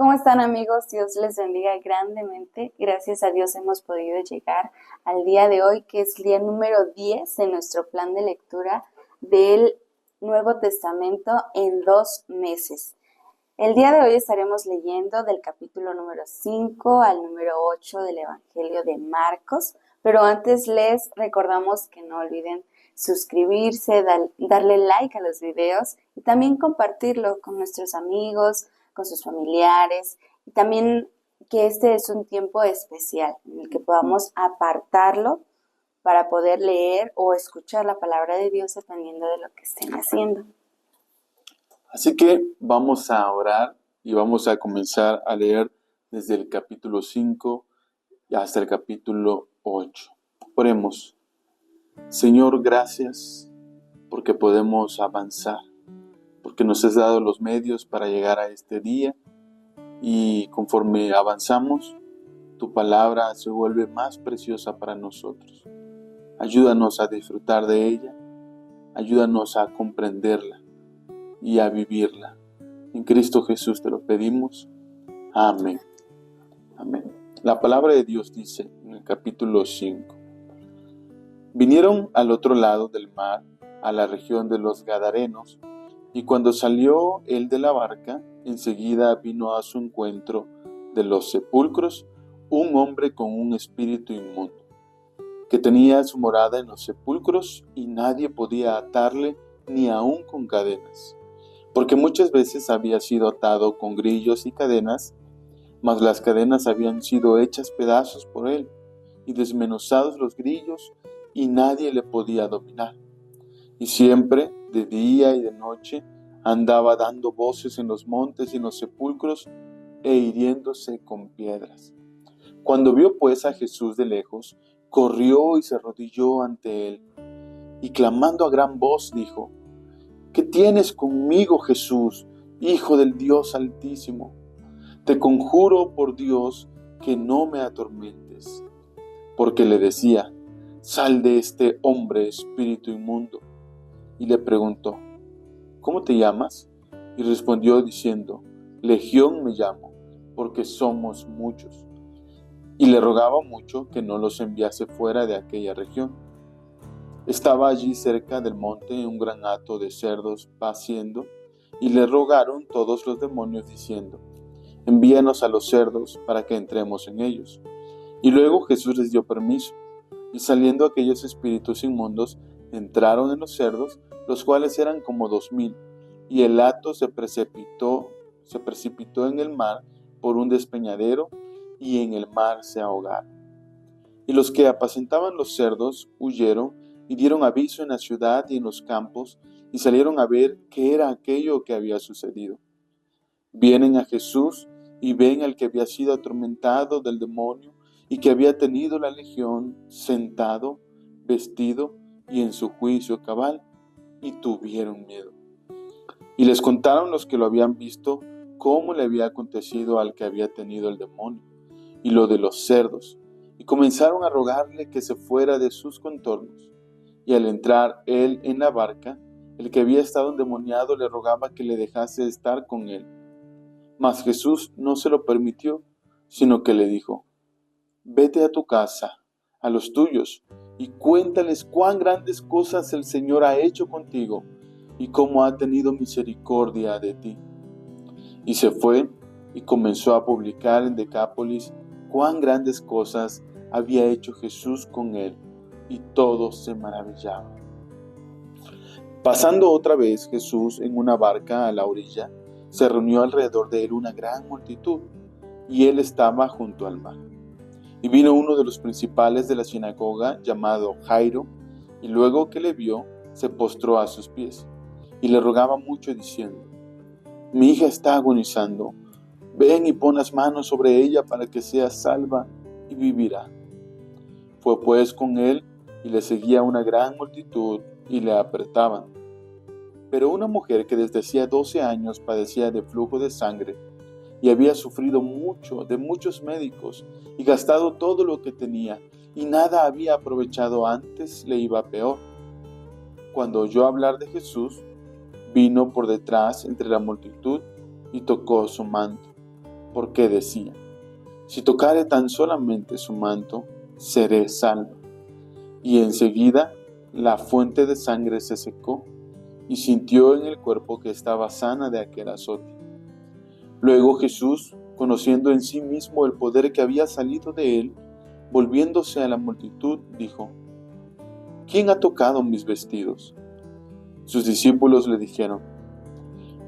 ¿Cómo están, amigos? Dios les bendiga grandemente. Gracias a Dios hemos podido llegar al día de hoy, que es el día número 10 de nuestro plan de lectura del Nuevo Testamento en 2 meses. El día de hoy estaremos leyendo del capítulo número 5 al número 8 del Evangelio de Marcos, pero antes les recordamos que no olviden suscribirse, darle like a los videos y también compartirlo con nuestros amigos, con sus familiares, y también que este es un tiempo especial en el que podamos apartarlo para poder leer o escuchar la palabra de Dios dependiendo de lo que estén haciendo. Así que vamos a orar y vamos a comenzar a leer desde el capítulo 5 hasta el capítulo 8. Oremos. Señor, gracias porque podemos avanzar, porque nos has dado los medios para llegar a este día y conforme avanzamos, tu palabra se vuelve más preciosa para nosotros. Ayúdanos a disfrutar de ella, ayúdanos a comprenderla y a vivirla. En Cristo Jesús te lo pedimos. Amén. Amén. La palabra de Dios dice en el capítulo 5. Vinieron al otro lado del mar, a la región de los Gadarenos, y cuando salió él de la barca, enseguida vino a su encuentro de los sepulcros un hombre con un espíritu inmundo, que tenía su morada en los sepulcros y nadie podía atarle ni aun con cadenas, porque muchas veces había sido atado con grillos y cadenas, mas las cadenas habían sido hechas pedazos por él, y desmenuzados los grillos, y nadie le podía dominar. Y siempre, de día y de noche, andaba dando voces en los montes y en los sepulcros, e hiriéndose con piedras. Cuando vio pues a Jesús de lejos, corrió y se arrodilló ante él, y clamando a gran voz dijo: ¿Qué tienes conmigo, Jesús, Hijo del Dios Altísimo? Te conjuro por Dios que no me atormentes. Porque le decía: sal de este hombre, espíritu inmundo. Y le preguntó: ¿cómo te llamas? Y respondió diciendo: Legión me llamo, porque somos muchos. Y le rogaba mucho que no los enviase fuera de aquella región. Estaba allí cerca del monte un gran hato de cerdos paciendo, y le rogaron todos los demonios diciendo: envíanos a los cerdos para que entremos en ellos. Y luego Jesús les dio permiso, y saliendo aquellos espíritus inmundos, entraron en los cerdos, los cuales eran como 2000, y el hato se precipitó en el mar por un despeñadero, y en el mar se ahogaron. Y los que apacentaban los cerdos huyeron y dieron aviso en la ciudad y en los campos, y salieron a ver qué era aquello que había sucedido. Vienen a Jesús y ven al que había sido atormentado del demonio y que había tenido la legión sentado, vestido y en su juicio cabal, y tuvieron miedo. Y les contaron los que lo habían visto cómo le había acontecido al que había tenido el demonio y lo de los cerdos, y comenzaron a rogarle que se fuera de sus contornos. Y al entrar él en la barca, el que había estado endemoniado le rogaba que le dejase estar con él. Mas Jesús no se lo permitió, sino que le dijo: vete a tu casa, a los tuyos, y cuéntales cuán grandes cosas el Señor ha hecho contigo, y cómo ha tenido misericordia de ti. Y se fue, y comenzó a publicar en Decápolis cuán grandes cosas había hecho Jesús con él, y todos se maravillaban. Pasando otra vez Jesús en una barca a la orilla, se reunió alrededor de él una gran multitud, y él estaba junto al mar. Y vino uno de los principales de la sinagoga, llamado Jairo, y luego que le vio, se postró a sus pies, y le rogaba mucho diciendo: mi hija está agonizando, ven y pon las manos sobre ella para que sea salva y vivirá. Fue pues con él, y le seguía una gran multitud, y le apretaban. Pero una mujer que desde hacía 12 años padecía de flujo de sangre, y había sufrido mucho de muchos médicos, y gastado todo lo que tenía, y nada había aprovechado, antes le iba peor. Cuando oyó hablar de Jesús, vino por detrás entre la multitud, y tocó su manto, porque decía: si tocare tan solamente su manto, seré salvo. Y enseguida la fuente de sangre se secó, y sintió en el cuerpo que estaba sana de aquel azote. Luego Jesús, conociendo en sí mismo el poder que había salido de él, volviéndose a la multitud, dijo: ¿quién ha tocado mis vestidos? Sus discípulos le dijeron: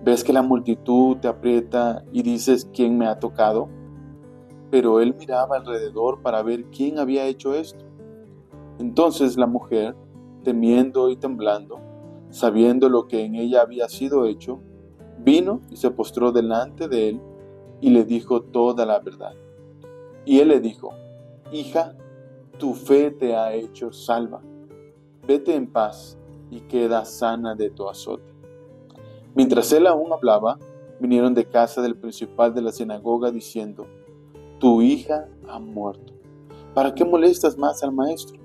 ¿ves que la multitud te aprieta y dices ¿quién me ha tocado? Pero él miraba alrededor para ver quién había hecho esto. Entonces la mujer, temiendo y temblando, sabiendo lo que en ella había sido hecho, vino y se postró delante de él y le dijo toda la verdad. Y él le dijo: hija, tu fe te ha hecho salva. Vete en paz y queda sana de tu azote. Mientras él aún hablaba, vinieron de casa del principal de la sinagoga diciendo: tu hija ha muerto. ¿Para qué molestas más al maestro?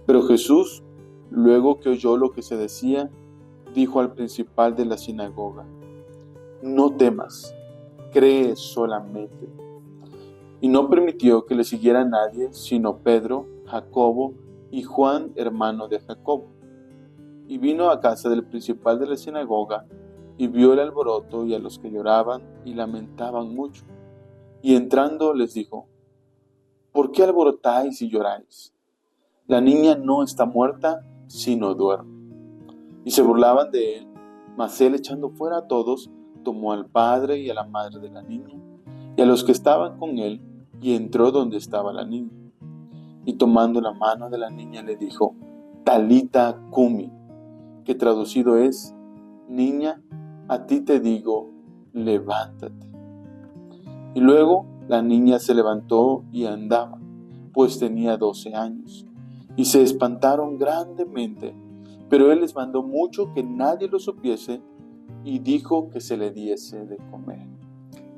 Pero Jesús, luego que oyó lo que se decía, dijo al principal de la sinagoga: no temas, cree solamente. Y no permitió que le siguiera nadie, sino Pedro, Jacobo y Juan, hermano de Jacobo. Y vino a casa del principal de la sinagoga, y vio el alboroto y a los que lloraban y lamentaban mucho. Y entrando les dijo: ¿por qué alborotáis y lloráis? La niña no está muerta, sino duerme. Y se burlaban de él, mas él, echando fuera a todos, tomó al padre y a la madre de la niña, y a los que estaban con él, y entró donde estaba la niña. Y tomando la mano de la niña le dijo: Talita cumi, que traducido es: niña, a ti te digo, levántate. Y luego la niña se levantó y andaba, pues tenía 12 años. Y se espantaron grandemente, pero él les mandó mucho que nadie lo supiese, y dijo que se le diese de comer.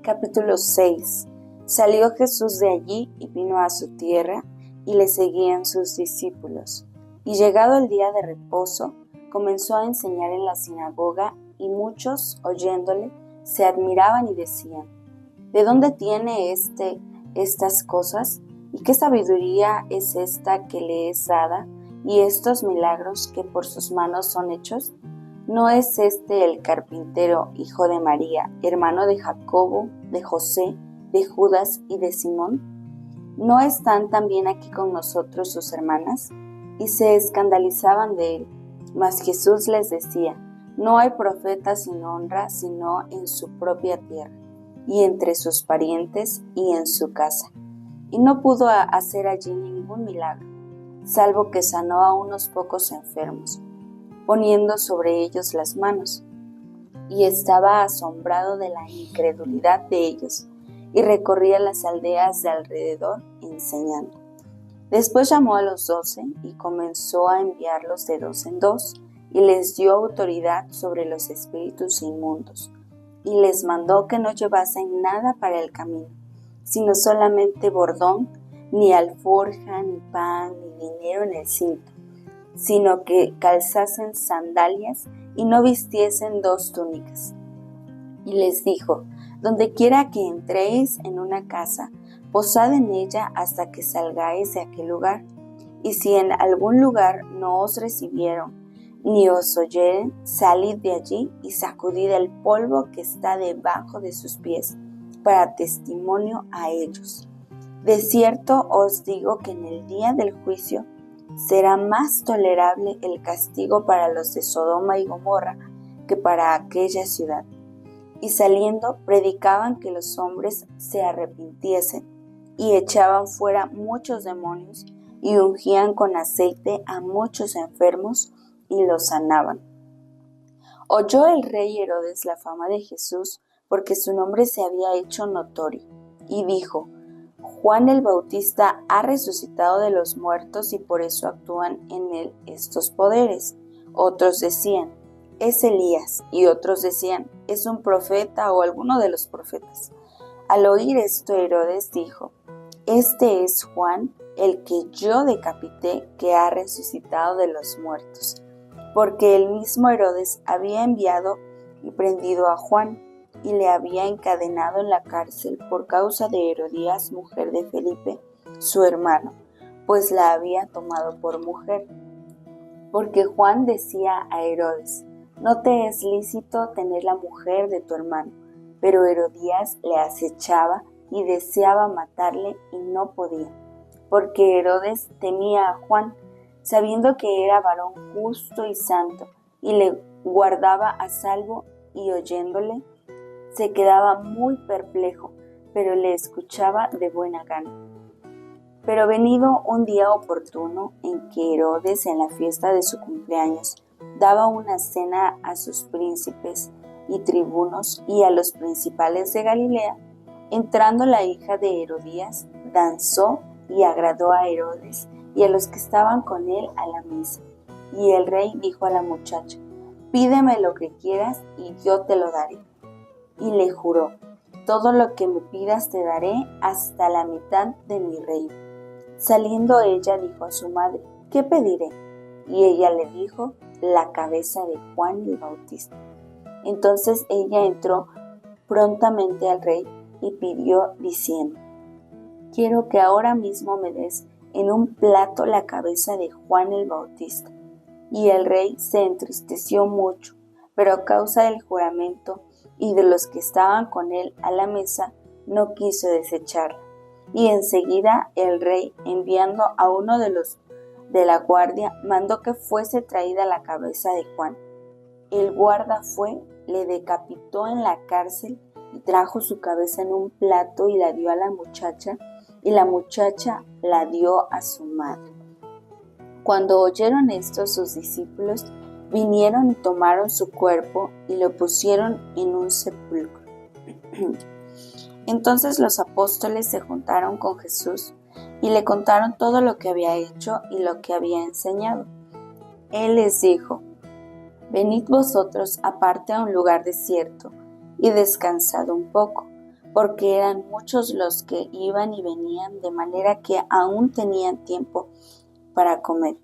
Capítulo 6. Salió Jesús de allí y vino a su tierra, y le seguían sus discípulos. Y llegado el día de reposo, comenzó a enseñar en la sinagoga, y muchos, oyéndole, se admiraban y decían: ¿de dónde tiene estas cosas? ¿Y qué sabiduría es esta que le es dada? ¿Y estos milagros que por sus manos son hechos? ¿No es este el carpintero, hijo de María, hermano de Jacobo, de José, de Judas y de Simón? ¿No están también aquí con nosotros sus hermanas? Y se escandalizaban de él. Mas Jesús les decía: no hay profeta sin honra, sino en su propia tierra, y entre sus parientes, y en su casa. Y no pudo hacer allí ningún milagro, salvo que sanó a unos pocos enfermos, poniendo sobre ellos las manos. Y estaba asombrado de la incredulidad de ellos, y recorría las aldeas de alrededor enseñando. Después llamó a los 12 y comenzó a enviarlos de 2 en 2, y les dio autoridad sobre los espíritus inmundos, y les mandó que no llevasen nada para el camino, sino solamente bordón, ni alforja, ni pan, ni dinero en el cinto, sino que calzasen sandalias y no vistiesen 2 túnicas. Y les dijo: donde quiera que entréis en una casa, posad en ella hasta que salgáis de aquel lugar. Y si en algún lugar no os recibieron, ni os oyeren, salid de allí y sacudid el polvo que está debajo de sus pies, para testimonio a ellos. De cierto os digo que en el día del juicio será más tolerable el castigo para los de Sodoma y Gomorra que para aquella ciudad. Y saliendo, predicaban que los hombres se arrepintiesen, y echaban fuera muchos demonios, y ungían con aceite a muchos enfermos, y los sanaban. Oyó el rey Herodes la fama de Jesús, porque su nombre se había hecho notorio, y dijo: Juan el Bautista ha resucitado de los muertos, y por eso actúan en él estos poderes. Otros decían: es Elías, y otros decían: es un profeta o alguno de los profetas. Al oír esto, Herodes dijo: este es Juan, el que yo decapité, que ha resucitado de los muertos. Porque el mismo Herodes había enviado y prendido a Juan. y le había encadenado en la cárcel por causa de Herodías, mujer de Felipe, su hermano, pues la había tomado por mujer. Porque Juan decía a Herodes: no te es lícito tener la mujer de tu hermano. Pero Herodías le acechaba y deseaba matarle y no podía, porque Herodes temía a Juan, sabiendo que era varón justo y santo, y le guardaba a salvo, y oyéndole se quedaba muy perplejo, pero le escuchaba de buena gana. Pero venido un día oportuno en que Herodes, en la fiesta de su cumpleaños, daba una cena a sus príncipes y tribunos y a los principales de Galilea, entrando la hija de Herodías, danzó y agradó a Herodes y a los que estaban con él a la mesa. Y el rey dijo a la muchacha: pídeme lo que quieras y yo te lo daré. Y le juró: todo lo que me pidas te daré, hasta la mitad de mi reino. Saliendo ella dijo a su madre: ¿qué pediré? Y ella le dijo: la cabeza de Juan el Bautista. Entonces ella entró prontamente al rey y pidió diciendo: quiero que ahora mismo me des en un plato la cabeza de Juan el Bautista. Y el rey se entristeció mucho, pero a causa del juramento y de los que estaban con él a la mesa, no quiso desecharla. Y enseguida el rey, enviando a uno de los de la guardia, mandó que fuese traída la cabeza de Juan. El guarda fue, le decapitó en la cárcel y trajo su cabeza en un plato y la dio a la muchacha, y la muchacha la dio a su madre. Cuando oyeron esto, sus discípulos vinieron y tomaron su cuerpo y lo pusieron en un sepulcro. Entonces los apóstoles se juntaron con Jesús y le contaron todo lo que había hecho y lo que había enseñado. Él les dijo: venid vosotros aparte a un lugar desierto y descansad un poco, porque eran muchos los que iban y venían, de manera que aún tenían tiempo para comer.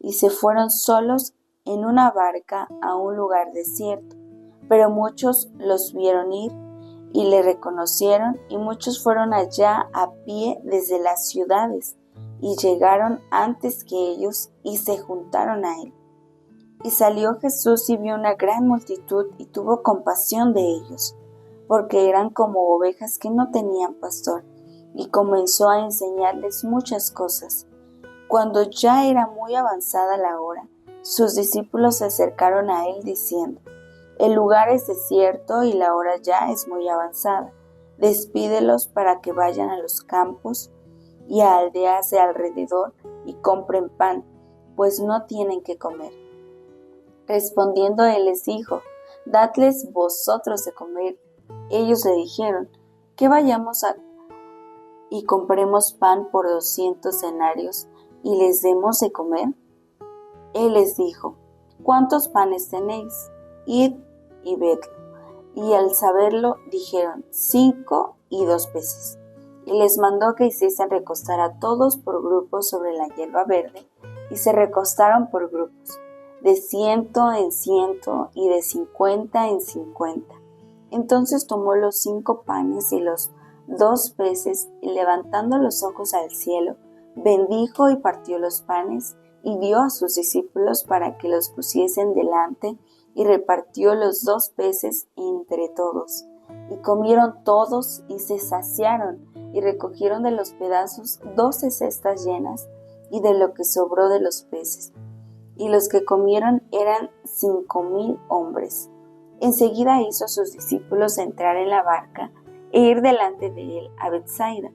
Y se fueron solos en una barca a un lugar desierto. Pero muchos los vieron ir y le reconocieron, y muchos fueron allá a pie desde las ciudades, y llegaron antes que ellos y se juntaron a él. Y salió Jesús y vio una gran multitud y tuvo compasión de ellos, porque eran como ovejas que no tenían pastor, y comenzó a enseñarles muchas cosas. Cuando ya era muy avanzada la hora, sus discípulos se acercaron a él diciendo: el lugar es desierto y la hora ya es muy avanzada. Despídelos para que vayan a los campos y a aldeas de alrededor y compren pan, pues no tienen que comer. Respondiendo él les dijo: dadles vosotros de comer. Ellos le dijeron: que vayamos y compremos pan por 200 denarios y les demos de comer. Él les dijo: ¿cuántos panes tenéis? Id y vedlo. Y al saberlo dijeron: 5 y 2 peces. Y les mandó que hiciesen recostar a todos por grupos sobre la hierba verde, y se recostaron por grupos, de 100 en 100 y de 50 en 50. Entonces tomó los 5 panes y los 2 peces, y levantando los ojos al cielo, bendijo y partió los panes, y dio a sus discípulos para que los pusiesen delante, y repartió los 2 peces entre todos. Y comieron todos y se saciaron, y recogieron de los pedazos 12 cestas llenas, y de lo que sobró de los peces. Y los que comieron eran 5,000 hombres. Enseguida hizo a sus discípulos entrar en la barca e ir delante de él a Betsaida,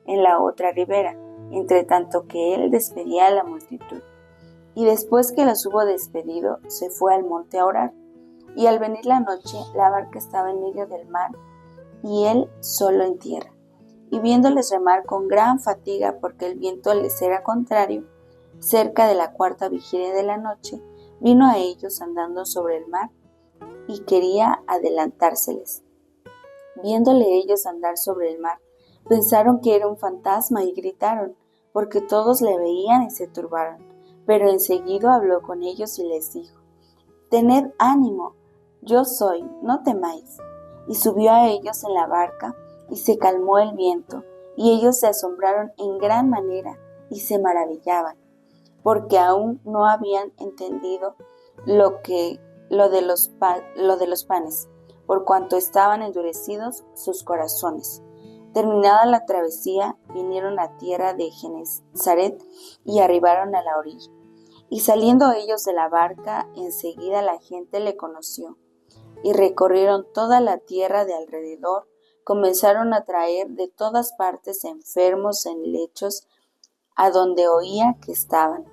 en la otra ribera, entre tanto que él despedía a la multitud. Y después que los hubo despedido, se fue al monte a orar. Y al venir la noche, la barca estaba en medio del mar, y él solo en tierra. Y viéndoles remar con gran fatiga, porque el viento les era contrario, cerca de la 4ª vigilia de la noche, vino a ellos andando sobre el mar, y quería adelantárseles. Viéndole ellos andar sobre el mar, pensaron que era un fantasma y gritaron, porque todos le veían y se turbaron. Pero enseguida habló con ellos y les dijo: tened ánimo, yo soy, no temáis. y subió a ellos en la barca, y se calmó el viento, y ellos se asombraron en gran manera, y se maravillaban, porque aún no habían entendido lo de los panes, por cuanto estaban endurecidos sus corazones. Terminada la travesía, vinieron a tierra de Genesaret y arribaron a la orilla. Y saliendo ellos de la barca, enseguida la gente le conoció, y recorrieron toda la tierra de alrededor, comenzaron a traer de todas partes enfermos en lechos, a donde oía que estaban.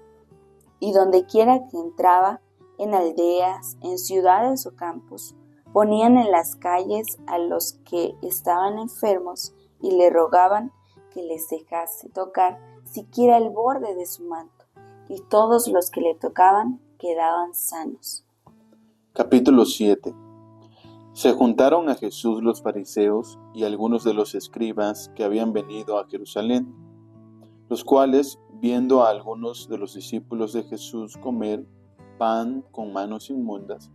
Y donde quiera que entraba, en aldeas, en ciudades o campos, ponían en las calles a los que estaban enfermos y le rogaban que les dejase tocar siquiera el borde de su manto, y todos los que le tocaban quedaban sanos. Capítulo 7. Se juntaron a Jesús los fariseos y algunos de los escribas que habían venido a Jerusalén, los cuales, viendo a algunos de los discípulos de Jesús comer pan con manos inmundas,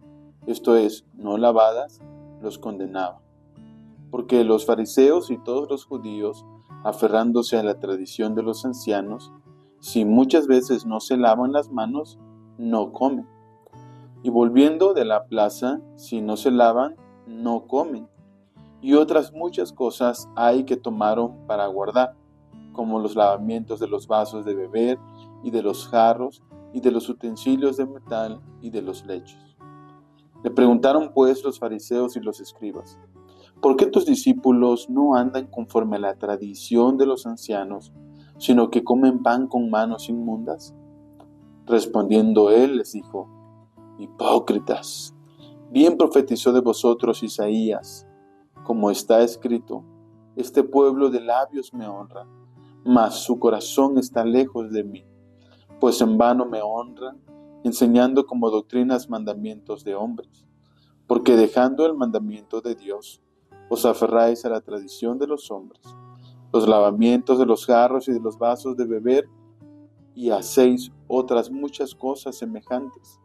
esto es, no lavadas, los condenaban. Porque los fariseos y todos los judíos, aferrándose a la tradición de los ancianos, si muchas veces no se lavan las manos, no comen. Y volviendo de la plaza, si no se lavan, no comen. Y otras muchas cosas hay que tomaron para guardar, como los lavamientos de los vasos de beber, y de los jarros, y de los utensilios de metal, y de los lechos. Le preguntaron pues los fariseos y los escribas: ¿por qué tus discípulos no andan conforme a la tradición de los ancianos, sino que comen pan con manos inmundas? Respondiendo él les dijo: hipócritas, bien profetizó de vosotros Isaías, como está escrito: este pueblo de labios me honra, mas su corazón está lejos de mí, pues en vano me honran, enseñando como doctrinas mandamientos de hombres. Porque dejando el mandamiento de Dios, os aferráis a la tradición de los hombres, los lavamientos de los jarros y de los vasos de beber, y hacéis otras muchas cosas semejantes.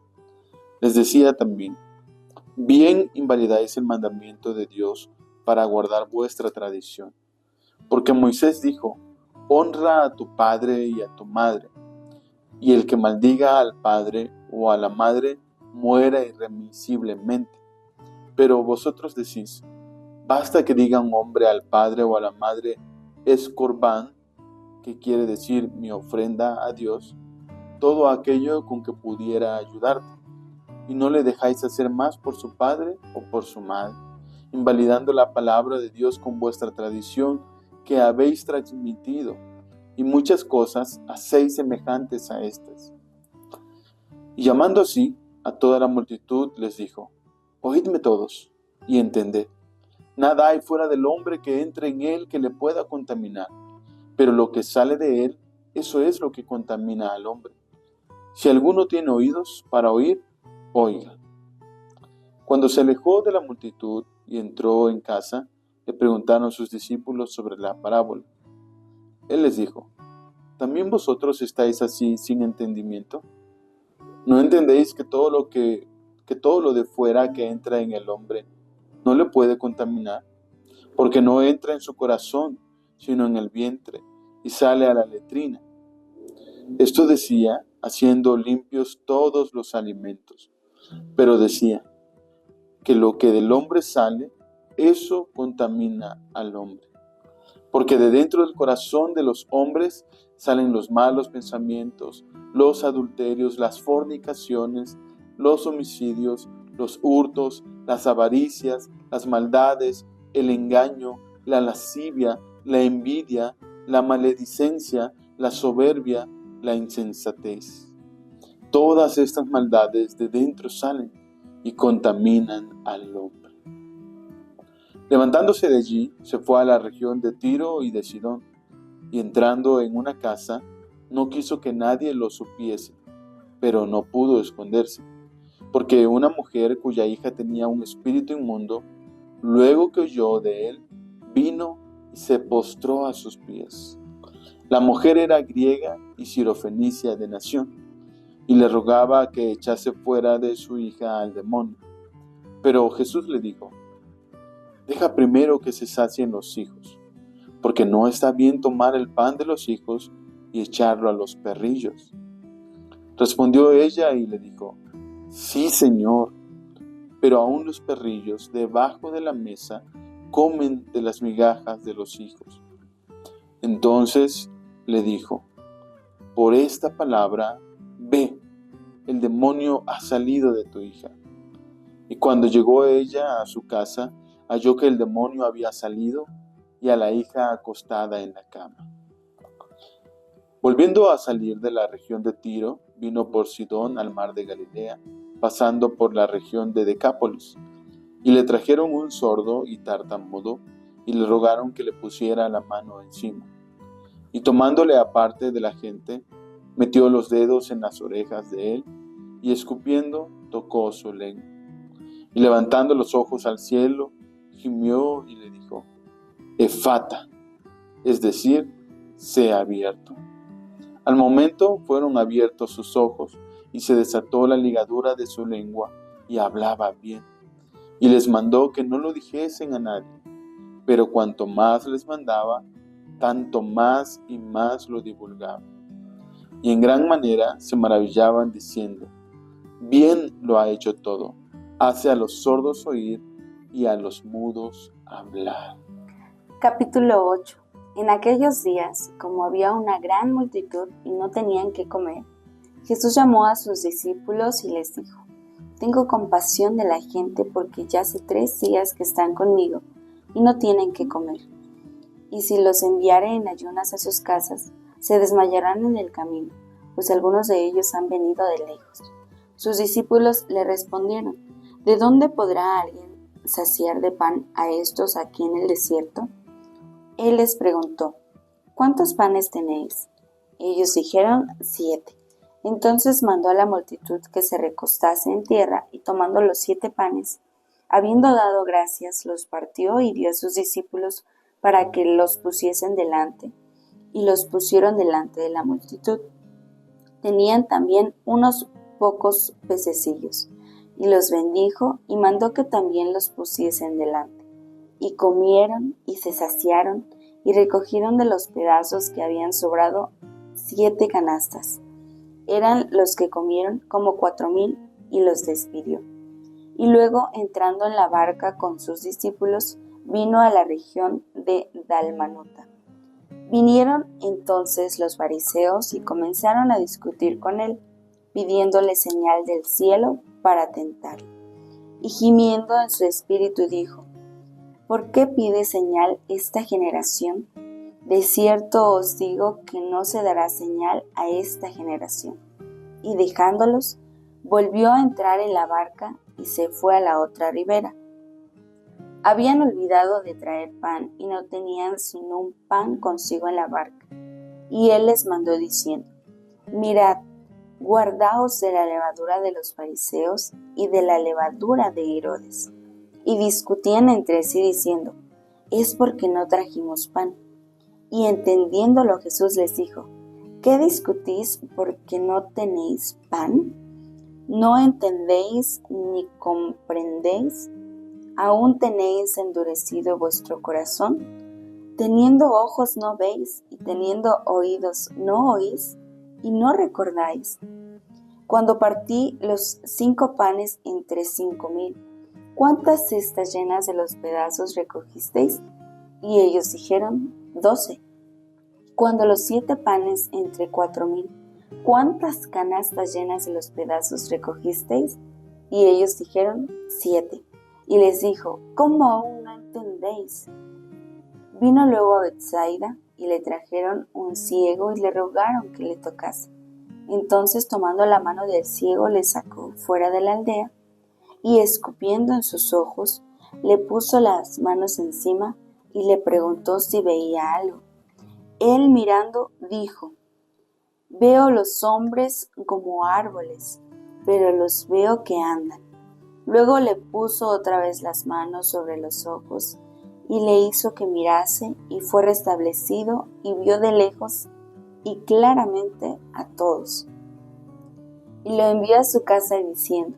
Les decía también: bien invalidáis el mandamiento de Dios para guardar vuestra tradición. Porque Moisés dijo: honra a tu padre y a tu madre, y el que maldiga al padre o a la madre muera irremisiblemente. Pero vosotros decís: basta que diga un hombre al padre o a la madre, es corbán, que quiere decir mi ofrenda a Dios, todo aquello con que pudiera ayudarte, y no le dejáis hacer más por su padre o por su madre, invalidando la palabra de Dios con vuestra tradición que habéis transmitido, y muchas cosas hacéis semejantes a estas. Y llamando así a toda la multitud, les dijo: oídme todos y entended. Nada hay fuera del hombre que entre en él que le pueda contaminar, pero lo que sale de él, eso es lo que contamina al hombre. Si alguno tiene oídos para oír, oiga. Cuando se alejó de la multitud y entró en casa, le preguntaron sus discípulos sobre la parábola. Él les dijo: ¿también vosotros estáis así sin entendimiento? ¿No entendéis que todo lo de fuera que entra en el hombre no le puede contaminar? Porque no entra en su corazón, sino en el vientre, y sale a la letrina. Esto decía, haciendo limpios todos los alimentos. Pero decía que lo que del hombre sale, eso contamina al hombre. Porque de dentro del corazón de los hombres salen los malos pensamientos, los adulterios, las fornicaciones, los homicidios, los hurtos, las avaricias, las maldades, el engaño, la lascivia, la envidia, la maledicencia, la soberbia, la insensatez. Todas estas maldades de dentro salen y contaminan al hombre. Levantándose de allí, se fue a la región de Tiro y de Sidón, y entrando en una casa, no quiso que nadie lo supiese, pero no pudo esconderse, porque una mujer cuya hija tenía un espíritu inmundo, luego que oyó de él, vino y se postró a sus pies. La mujer era griega y sirofenicia de nación, y le rogaba que echase fuera de su hija al demonio. Pero Jesús le dijo: deja primero que se sacien los hijos, porque no está bien tomar el pan de los hijos y echarlo a los perrillos. Respondió ella y le dijo: sí, Señor, pero aún los perrillos debajo de la mesa comen de las migajas de los hijos. Entonces le dijo: por esta palabra, ve, el demonio ha salido de tu hija. Y cuando llegó ella a su casa, halló que el demonio había salido y a la hija acostada en la cama. Volviendo a salir de la región de Tiro, vino por Sidón al mar de Galilea, pasando por la región de Decápolis. Y le trajeron un sordo y tartamudo, y le rogaron que le pusiera la mano encima. Y tomándole aparte de la gente, metió los dedos en las orejas de él, y escupiendo, tocó su lengua. Y levantando los ojos al cielo, gimió y le dijo: Efata, es decir, sea abierto. Al momento fueron abiertos sus ojos, y se desató la ligadura de su lengua, y hablaba bien. Y les mandó que no lo dijesen a nadie, pero cuanto más les mandaba, tanto más y más lo divulgaban. Y en gran manera se maravillaban diciendo: bien lo ha hecho todo, hace a los sordos oír y a los mudos hablar. Capítulo 8. En aquellos días, como había una gran multitud y no tenían qué comer, Jesús llamó a sus discípulos y les dijo: tengo compasión de la gente porque ya hace 3 días que están conmigo y no tienen qué comer. Y si los enviare en ayunas a sus casas, se desmayarán en el camino, pues algunos de ellos han venido de lejos. Sus discípulos le respondieron: ¿de dónde podrá alguien saciar de pan a estos aquí en el desierto? Él les preguntó: ¿cuántos panes tenéis? Ellos dijeron: 7. Entonces mandó a la multitud que se recostase en tierra, y tomando los 7 panes, habiendo dado gracias, los partió y dio a sus discípulos para que los pusiesen delante, y los pusieron delante de la multitud. Tenían también unos pocos pececillos, y los bendijo, y mandó que también los pusiesen delante. Y comieron, y se saciaron, y recogieron de los pedazos que habían sobrado 7 canastas. Eran los que comieron como 4,000, y los despidió. Y luego, entrando en la barca con sus discípulos, vino a la región de Dalmanuta. Vinieron entonces los fariseos y comenzaron a discutir con él, pidiéndole señal del cielo para tentarlo. Y gimiendo en su espíritu dijo: ¿por qué pide señal esta generación? De cierto os digo que no se dará señal a esta generación. Y dejándolos, volvió a entrar en la barca y se fue a la otra ribera. Habían olvidado de traer pan y no tenían sino un pan consigo en la barca. Y él les mandó diciendo: mirad, guardaos de la levadura de los fariseos y de la levadura de Herodes. Y discutían entre sí diciendo: es porque no trajimos pan. Y entendiéndolo Jesús les dijo: ¿qué discutís porque no tenéis pan? ¿No entendéis ni comprendéis? ¿Aún tenéis endurecido vuestro corazón? Teniendo ojos no veis, y teniendo oídos no oís, y no recordáis. Cuando partí los 5 panes entre 5,000, ¿cuántas cestas llenas de los pedazos recogisteis? Y ellos dijeron: 12. Cuando los 7 panes entre 4,000, ¿cuántas canastas llenas de los pedazos recogisteis? Y ellos dijeron: 7. Y les dijo: ¿cómo aún no entendéis? Vino luego a Betsaida, y le trajeron un ciego, y le rogaron que le tocase. Entonces, tomando la mano del ciego, le sacó fuera de la aldea, y escupiendo en sus ojos, le puso las manos encima, y le preguntó si veía algo. Él, mirando, dijo: veo los hombres como árboles, pero los veo que andan. Luego le puso otra vez las manos sobre los ojos, y le hizo que mirase, y fue restablecido, y vio de lejos y claramente a todos. Y lo envió a su casa diciendo: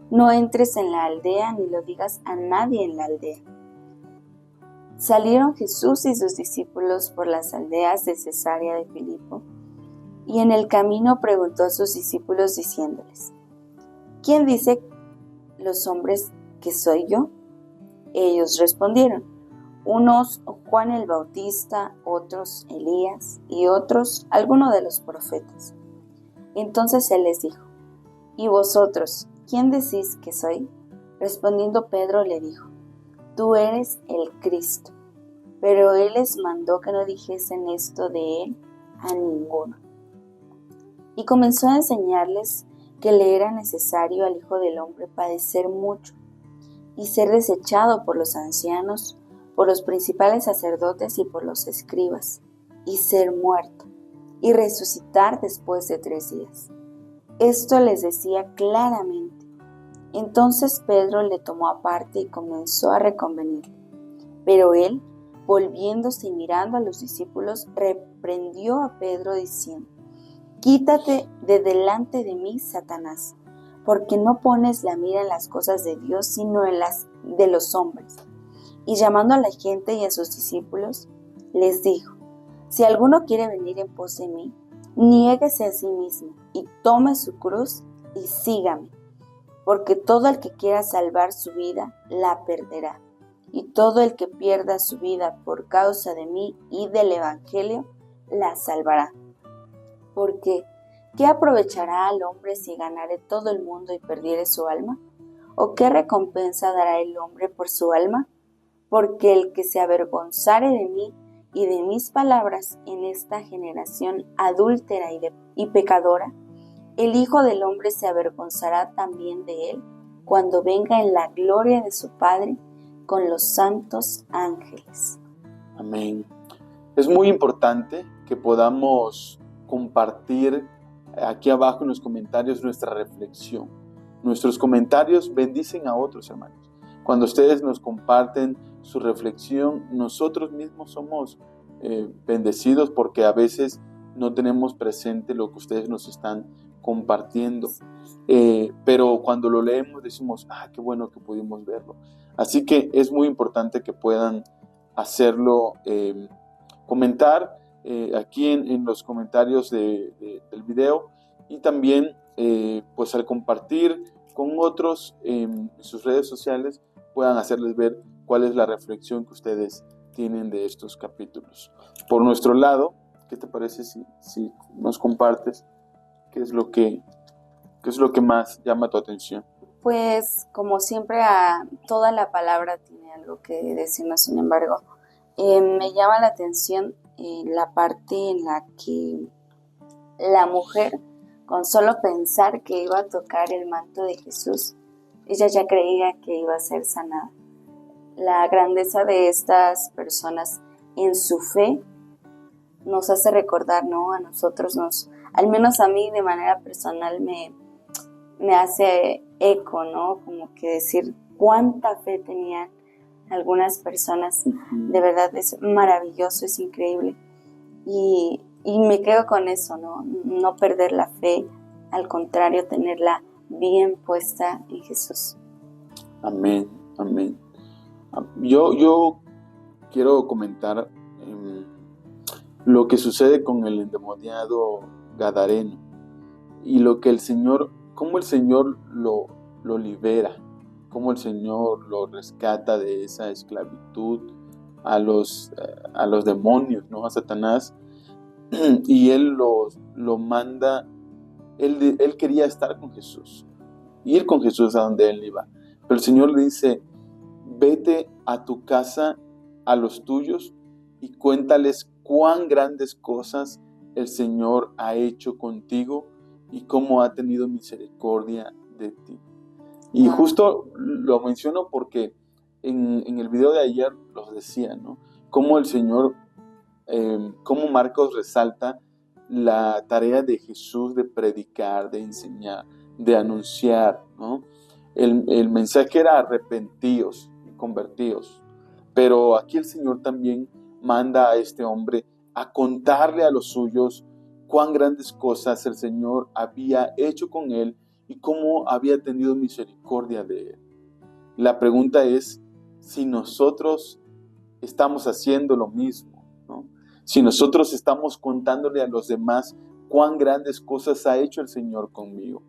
no entres en la aldea, ni lo digas a nadie en la aldea. Salieron Jesús y sus discípulos por las aldeas de Cesarea de Filipo, y en el camino preguntó a sus discípulos diciéndoles: ¿Quién dice los hombres que soy yo? Ellos respondieron: unos Juan el Bautista, otros Elías, y otros alguno de los profetas. Entonces él les dijo: ¿Y vosotros, quién decís que soy? Respondiendo Pedro le dijo: Tú eres el Cristo. Pero él les mandó que no dijesen esto de él a ninguno. Y comenzó a enseñarles que le era necesario al Hijo del Hombre padecer mucho, y ser desechado por los ancianos, por los principales sacerdotes y por los escribas, y ser muerto, y resucitar después de 3 días. Esto les decía claramente. Entonces Pedro le tomó aparte y comenzó a reconvenirle. Pero él, volviéndose y mirando a los discípulos, reprendió a Pedro diciendo: Quítate de delante de mí, Satanás, porque no pones la mira en las cosas de Dios, sino en las de los hombres. Y llamando a la gente y a sus discípulos, les dijo: Si alguno quiere venir en pos de mí, niéguese a sí mismo y tome su cruz y sígame. Porque todo el que quiera salvar su vida, la perderá. Y todo el que pierda su vida por causa de mí y del Evangelio, la salvará. Porque, ¿qué aprovechará al hombre si ganare todo el mundo y perdiere su alma? ¿O qué recompensa dará el hombre por su alma? Porque el que se avergonzare de mí y de mis palabras en esta generación adúltera y pecadora, el Hijo del Hombre se avergonzará también de él cuando venga en la gloria de su Padre con los santos ángeles. Amén. Es muy importante que podamos compartir aquí abajo en los comentarios nuestra reflexión. Nuestros comentarios bendicen a otros, hermanos. Cuando ustedes nos comparten su reflexión, nosotros mismos somos bendecidos porque a veces no tenemos presente lo que ustedes nos están compartiendo. Pero cuando lo leemos decimos: qué bueno que pudimos verlo. Así que es muy importante que puedan hacerlo, comentar aquí en los comentarios del video, y también pues al compartir con otros en sus redes sociales puedan hacerles ver cuál es la reflexión que ustedes tienen de estos capítulos. Por nuestro lado, ¿qué te parece si nos compartes qué es lo que más llama tu atención? Pues como siempre, toda la palabra tiene algo que decirnos. Sin embargo, me llama la atención la parte en la que la mujer, con solo pensar que iba a tocar el manto de Jesús, ella ya creía que iba a ser sanada. La grandeza de estas personas en su fe nos hace recordar, ¿no? A nosotros, al menos a mí de manera personal me hace eco, ¿no? Como que decir cuánta fe tenían algunas personas. De verdad es maravilloso, es increíble. Y me quedo con eso, ¿no? No perder la fe, al contrario, tenerla bien puesta en Jesús. Amén, amén. Yo quiero comentar lo que sucede con el endemoniado gadareno y lo que cómo el Señor lo libera, cómo el Señor lo rescata de esa esclavitud a los demonios, ¿no? A Satanás, y Él lo manda. Él quería estar con Jesús, ir con Jesús a donde Él iba, pero el Señor le dice: vete a tu casa, a los tuyos, y cuéntales cuán grandes cosas el Señor ha hecho contigo y cómo ha tenido misericordia de ti. Y justo lo menciono porque en el video de ayer los decía, ¿no? Cómo el Señor, cómo Marcos resalta la tarea de Jesús de predicar, de enseñar, de anunciar, ¿no? El mensaje era: arrepentíos y convertíos. Pero aquí el Señor también manda a este hombre a contarle a los suyos cuán grandes cosas el Señor había hecho con él y cómo había tenido misericordia de él. La pregunta es si nosotros estamos haciendo lo mismo, ¿no? Si nosotros estamos contándole a los demás cuán grandes cosas ha hecho el Señor conmigo.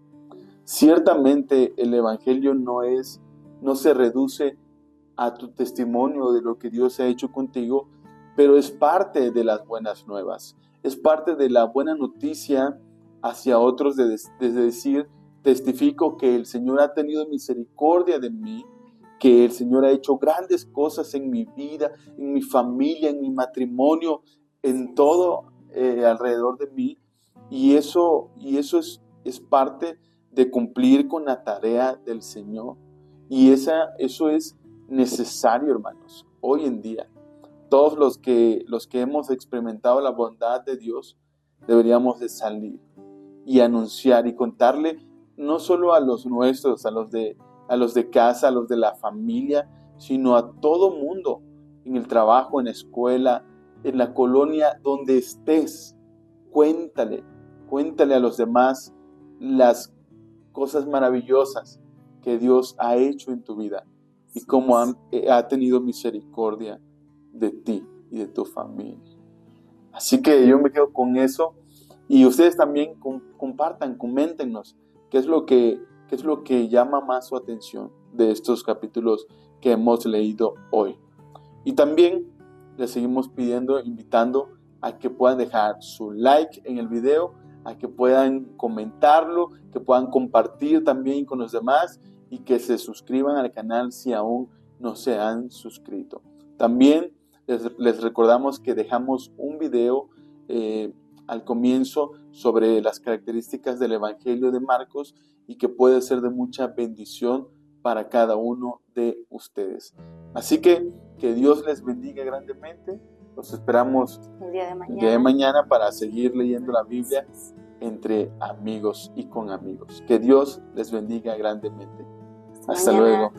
Ciertamente el Evangelio no se reduce a tu testimonio de lo que Dios ha hecho contigo, pero es parte de las buenas nuevas, es parte de la buena noticia hacia otros de decir, testifico que el Señor ha tenido misericordia de mí, que el Señor ha hecho grandes cosas en mi vida, en mi familia, en mi matrimonio, en todo alrededor de mí, y eso es parte de cumplir con la tarea del Señor, y eso es necesario, hermanos, hoy en día. Todos los que hemos experimentado la bondad de Dios, deberíamos de salir y anunciar y contarle no solo a los nuestros, a los de casa, a los de la familia, sino a todo mundo, en el trabajo, en la escuela, en la colonia, donde estés. Cuéntale a los demás las cosas maravillosas que Dios ha hecho en tu vida y cómo ha tenido misericordia de ti y de tu familia. Así que yo me quedo con eso, y ustedes también compartan, coméntenos qué es lo que llama más su atención de estos capítulos que hemos leído hoy. Y también les seguimos invitando a que puedan dejar su like en el video, a que puedan comentarlo, que puedan compartir también con los demás, y que se suscriban al canal si aún no se han suscrito. También les recordamos que dejamos un video al comienzo sobre las características del Evangelio de Marcos, y que puede ser de mucha bendición para cada uno de ustedes. Así que Dios les bendiga grandemente. Los esperamos el día de mañana para seguir leyendo la Biblia entre amigos y con amigos. Que Dios les bendiga grandemente. Hasta luego.